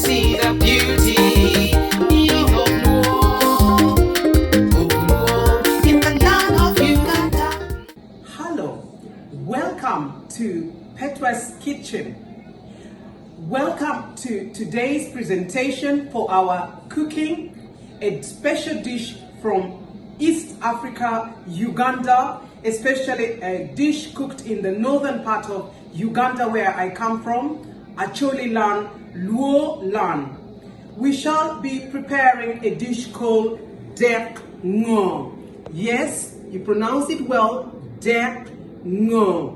see the beauty of Luo, in the land of Uganda. Hello, welcome to Petua's Kitchen. Welcome to today's presentation for our cooking a special dish from East Africa, Uganda, especially a dish cooked in the northern part of Uganda where I come from, Acholi land, Luo land. We shall be preparing a dish called Dek Ngo. Yes, you pronounce it well, Dek Ngo.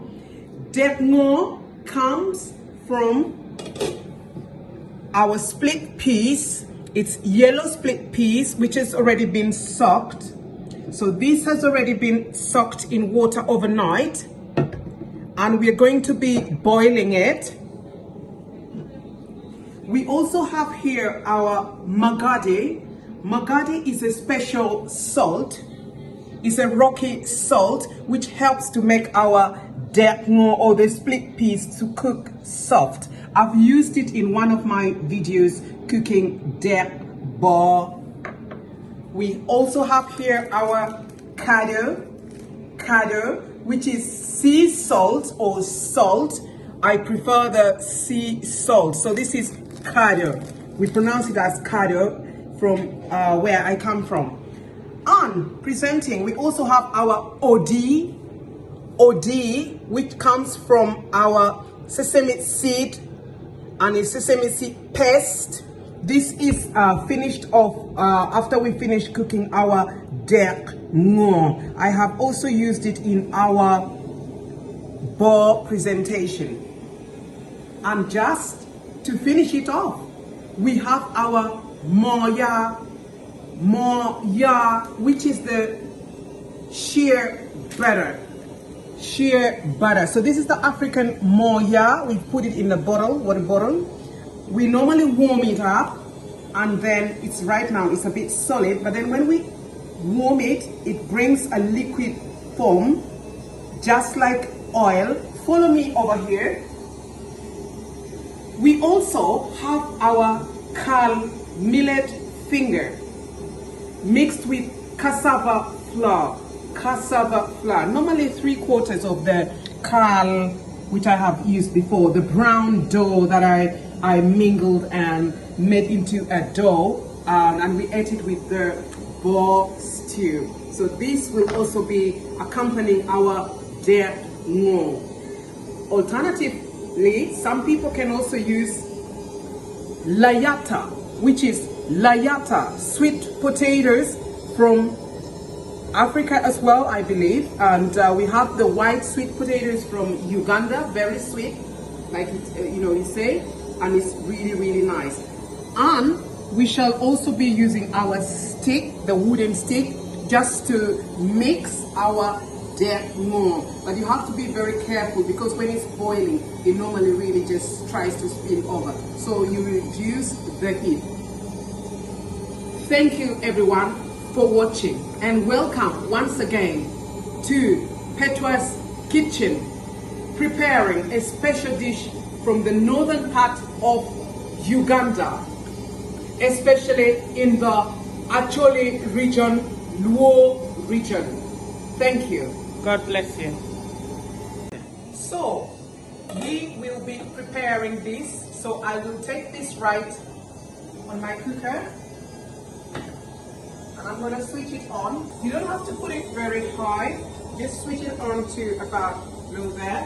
Dek Ngo comes from our split peas. It's yellow split peas which has already been soaked. So this has already been soaked in water overnight, and we're going to be boiling it. We also have here our Magadi. Magadi is a special salt. It's a rocky salt which helps to make our Dek Ngo or the split peas to cook soft. I've used it in one of my videos cooking Dek Bo. We also have here our Kado, which is sea salt or salt. I prefer the sea salt. So this is Kado. We pronounce it as Kado from where I come from. And presenting, we also have our Odii, which comes from our sesame seed and a sesame seed paste. This is finished off after we finish cooking our Dek Ngo. I have also used it in our bo presentation. And just to finish it off, we have our moya, which is the shea butter. So this is the African moya. We put it in the bottle, water bottle. We normally warm it up, and then it's right now it's a bit solid, but then when we warm it, it brings a liquid form just like oil. Follow me over here. We also have our Kal millet finger mixed with cassava flour. Normally 3/4 of the Kal, which I have used before, the brown dough that I mingled and made into a dough, and we ate it with the bo stew. So this will also be accompanying our Dek Ngo. Alternatively, some people can also use layata, which is sweet potatoes from Africa as well, I believe. And we have the white sweet potatoes from Uganda, very sweet, like you say, and it's really nice. And we shall also be using our stick, the wooden stick, just to mix our Dek Ngo. But you have to be very careful because when it's boiling, it normally really just tries to spill over. So you reduce the heat. Thank you everyone for watching, and welcome once again to Petua's Kitchen, preparing a special dish from the northern part of Uganda, especially in the Acholi region, Luo region. Thank you. God bless you. So, we will be preparing this. So I will take this right on my cooker. And I'm going to switch it on. You don't have to put it very high. Just switch it on to about low there.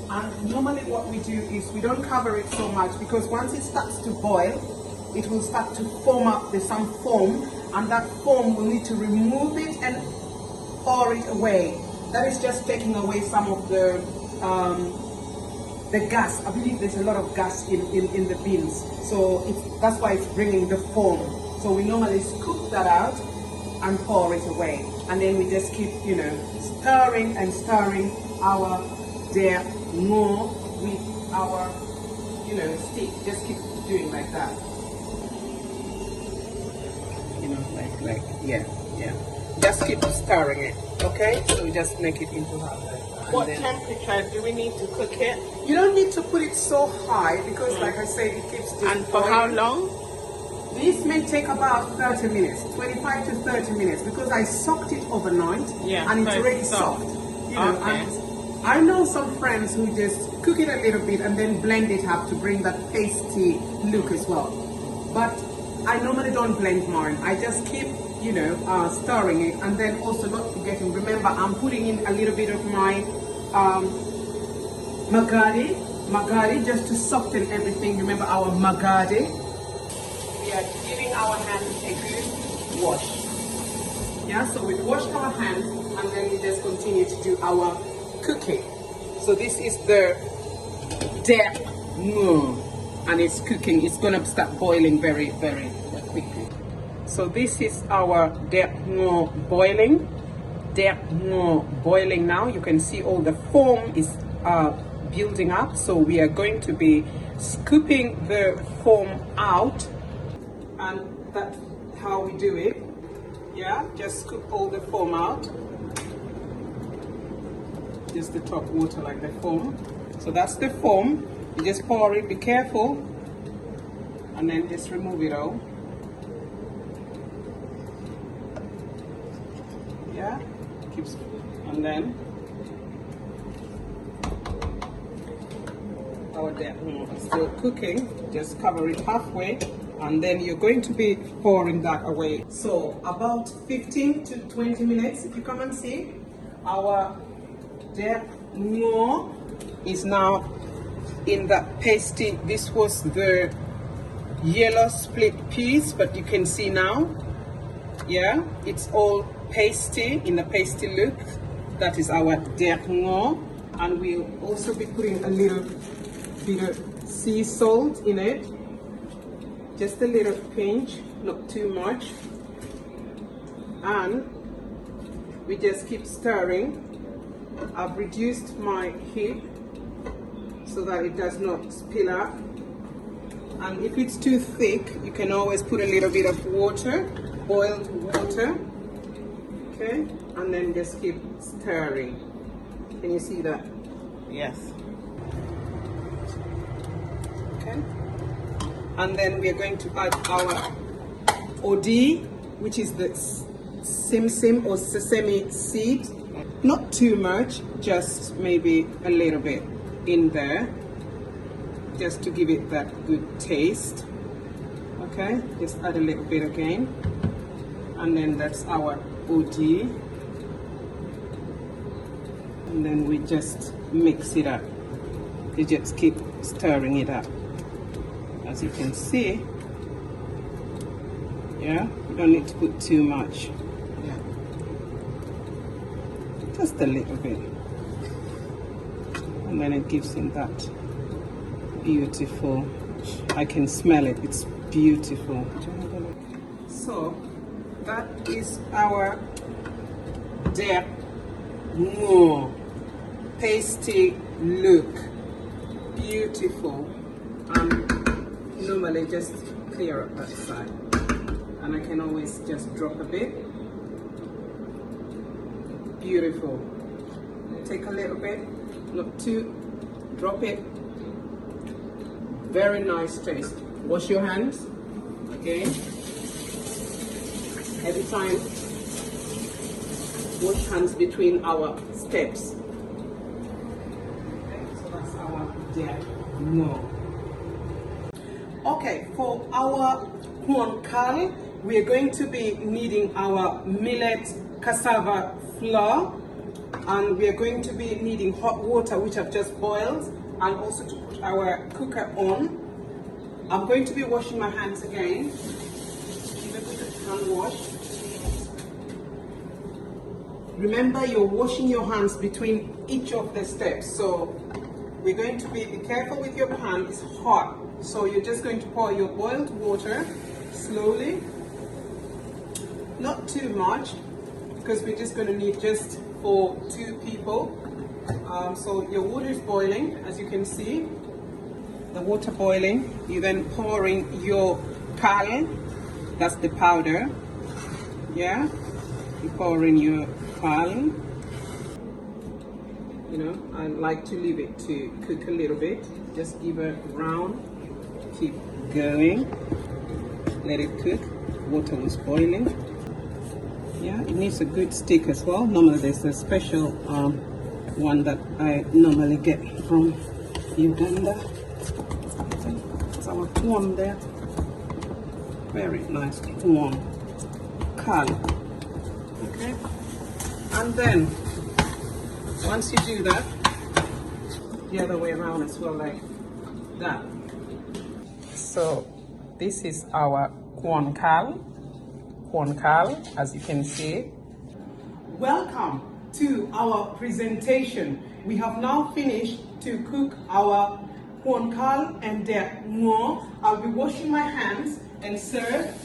And normally what we do is we don't cover it so much, because once it starts to boil, it will start to foam up. There's some foam, and that foam will need to remove it and pour it away. That is just taking away some of the gas. I believe there's a lot of gas in the beans, so that's why it's bringing the foam. So we normally scoop that out and pour it away, and then we just keep stirring and stirring our Dek Ngo with our stick. Just keep doing like that, yeah. Just keep stirring it, okay? So we just make it into half. What temperature do we need to cook it? You don't need to put it so high because, like I said, it keeps this And for how boiling. long? This may take about 30 minutes, 25 to 30 minutes, because I soaked it overnight Yeah, and it's so it's already soft. soft. You know, Okay. and I know some friends who just cook it a little bit and then blend it up to bring that pasty look as well. But I normally don't blend mine. I just keep, you know, stirring it, and then also not forgetting, remember, I'm putting in a little bit of my Magadi, just to soften everything. Remember our Magadi? We are giving our hands a good wash. Yeah, so we wash our hands and then we just continue to do our cooking. So this is the Dek Ngo, and it's cooking. It's gonna start boiling very, very quickly. So this is our Dek Ngo boiling. Dek Ngo boiling now. You can see all the foam is building up. So we are going to be scooping the foam out, and that's how we do it. Yeah, just scoop all the foam out. Just the top water like the foam. So that's the foam. You just pour it, be careful, and then just remove it all. Yeah, keeps, and then our Dek Ngo is still cooking. Just cover it halfway, and then you're going to be pouring that away. So about 15 to 20 minutes, if you come and see, our Dek Ngo is now in that pasty. This was the yellow split piece, but you can see now, yeah, it's all pasty, in the pasty look. That is our Dek Ngo, and we'll also be putting a little bit of sea salt in it, just a little pinch, not too much, and we just keep stirring. I've reduced my heat so that it does not spill out, and if it's too thick, you can always put a little bit of water, boiled water, okay, and then just keep stirring. Can you see that? Yes. Okay, and then we are going to add our Odii, which is the Simsim or sesame seed. Not too much, just maybe a little bit in there, just to give it that good taste. Okay, just add a little bit again, and then that's our Odii, and then we just mix it up. You just keep stirring it up. As you can see, yeah, you don't need to put too much. Yeah, just a little bit, and then it gives him that beautiful, I can smell it, it's beautiful. So that is our Dek Ngo pasty look, beautiful. Normally just clear up that side, and I can always just drop a bit. Beautiful. Take a little bit, not too, drop it. Very nice taste. Wash your hands, okay? Every time, wash hands between our steps. Okay, so that's our Dek Ngo. Okay, for our Kwon Kal, we are going to be needing our millet cassava flour, and we are going to be needing hot water, which I've just boiled, and also to put our cooker on. I'm going to be washing my hands again. Give a good hand wash. Remember, you're washing your hands between each of the steps. So we're going to be careful with your pan, it's hot. So you're just going to pour your boiled water slowly, not too much, because we're just going to need just for 2 people. So your water is boiling, as you can see. The water boiling, you then pour in your kal, that's the powder. Yeah, you pour in your kal. you know, I like to leave it to cook a little bit. Just give a round, keep going, let it cook. Water was boiling. Yeah, it needs a good stick as well. Normally there's a special one that I normally get from Uganda. It's our kwon there. Very nice kwon kal. Okay, and then once you do that, the other way around as well, like that. So this is our kwon kal, as you can see. Welcome to our presentation. We have now finished to cook our kwon kal and Dek Ngo. I'll be washing my hands and serve.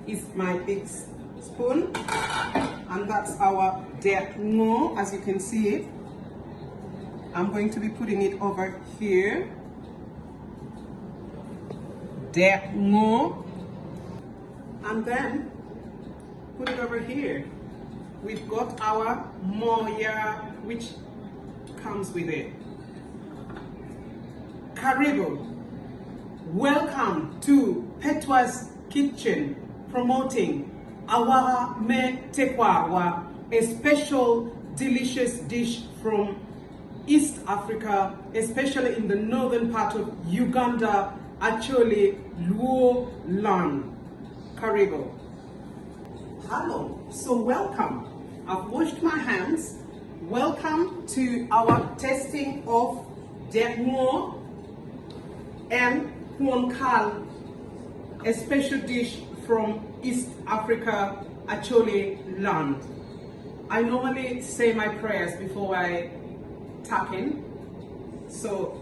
Is my big spoon, and that's our Dek Ngo, as you can see it. I'm going to be putting it over here. Dek Ngo. And then put it over here. We've got our moya, which comes with it. Karibo. Welcome to Petua's kitchen, promoting Awaka me Tekwaro, a special delicious dish from East Africa, especially in the northern part of Uganda Acholi Luo land. Karibo. Hello, so welcome. I've washed my hands. Welcome to our testing of Dek Ngo and Kwon Kal, a special dish from East Africa Acholi land. I normally say my prayers before I tap in. So,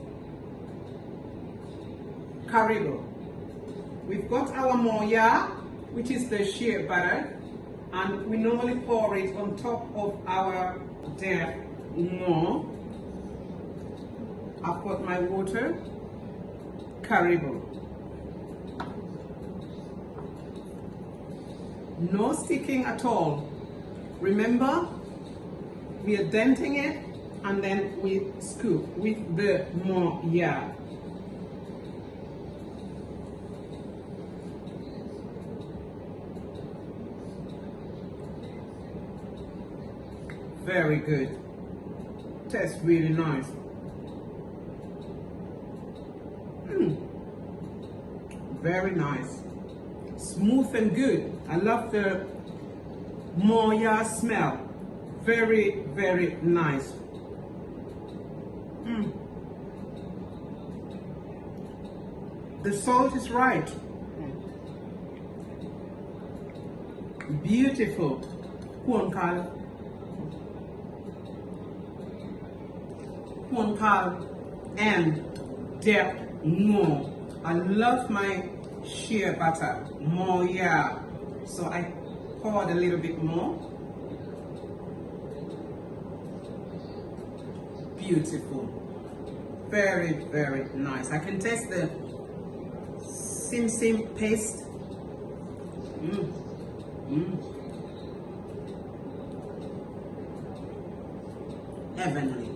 Karibo. We've got our moya, which is the shea butter, and we normally pour it on top of our Dek Ngo. I've got my water. Karibo. No sticking at all. Remember, we are denting it and then we scoop with the moya. Very good. Tastes really nice. Very nice. Smooth and good. I love the moya smell. Very, very nice. The salt is right. Beautiful. Kwon Kal. Kwon Kal and Dek Ngo. I love my shea butter, moya. So I poured a little bit more. Beautiful. Very, very nice. I can taste the Simsim paste. Heavenly.